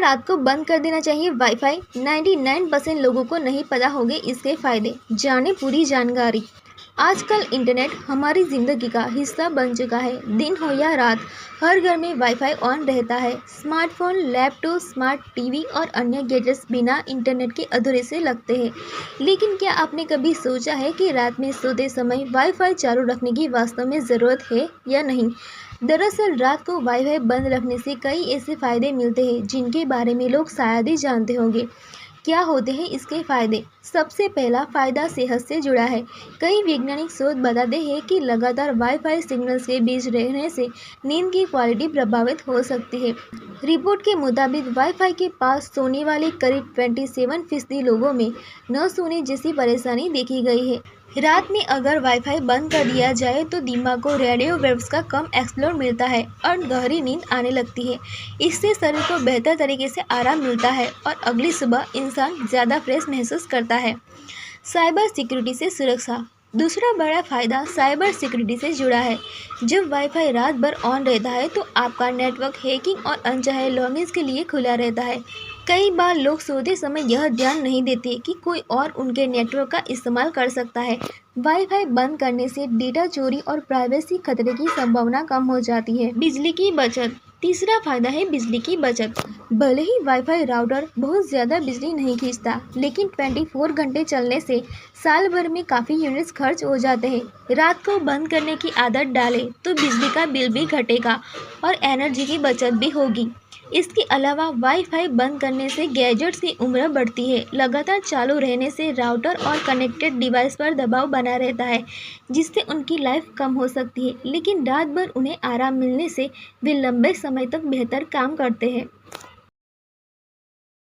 रात को बंद कर देना चाहिए वाईफाई? 99% लोगों को नहीं पता होंगे इसके फायदे। जाने पूरी जानकारी। आजकल इंटरनेट हमारी ज़िंदगी का हिस्सा बन चुका है। दिन हो या रात, हर घर में वाईफाई ऑन रहता है। स्मार्टफोन, लैपटॉप, स्मार्ट टीवी और अन्य गैजेट्स बिना इंटरनेट के अधूरे से लगते हैं। लेकिन क्या आपने कभी सोचा है कि रात में सोते समय वाईफाई चालू रखने की वास्तव में ज़रूरत है या नहीं? दरअसल रात को वाईफाई बंद रखने से कई ऐसे फ़ायदे मिलते हैं जिनके बारे में लोग शायद ही जानते होंगे। क्या होते हैं इसके फायदे? सबसे पहला फायदा सेहत से जुड़ा है। कई वैज्ञानिक शोध बताते हैं कि लगातार वाईफाई सिग्नल्स के बीच रहने से नींद की क्वालिटी प्रभावित हो सकती है। रिपोर्ट के मुताबिक वाईफाई के पास सोने वाले करीब 27% लोगों में न सोने जैसी परेशानी देखी गई है। रात में अगर वाईफाई बंद कर दिया जाए तो दिमाग को रेडियो वेव्स का कम एक्सप्लोर मिलता है और गहरी नींद आने लगती है। इससे शरीर को बेहतर तरीके से आराम मिलता है और अगली सुबह इंसान ज़्यादा फ्रेश महसूस करता है। साइबर सिक्योरिटी से सुरक्षा। दूसरा बड़ा फायदा साइबर सिक्योरिटी से जुड़ा है। जब वाईफाई रात भर ऑन रहता है तो आपका नेटवर्क हैकिंग और अनचाहे लॉगिन्स के लिए खुला रहता है। कई बार लोग सोते समय यह ध्यान नहीं देते कि कोई और उनके नेटवर्क का इस्तेमाल कर सकता है। वाईफाई बंद करने से डेटा चोरी और प्राइवेसी खतरे की संभावना कम हो जाती है। बिजली की बचत। तीसरा फायदा है बिजली की बचत। भले ही वाईफाई राउटर बहुत ज़्यादा बिजली नहीं खींचता, लेकिन 24 घंटे चलने से साल भर में काफ़ी यूनिट्स खर्च हो जाते हैं। रात को बंद करने की आदत डालें तो बिजली का बिल भी घटेगा और एनर्जी की बचत भी होगी। इसके अलावा वाईफाई बंद करने से गैजेट्स की उम्र बढ़ती है। लगातार चालू रहने से राउटर और कनेक्टेड डिवाइस पर दबाव बना रहता है, जिससे उनकी लाइफ कम हो सकती है, लेकिन रात भर उन्हें आराम मिलने से वे लंबे समय तक बेहतर काम करते हैं।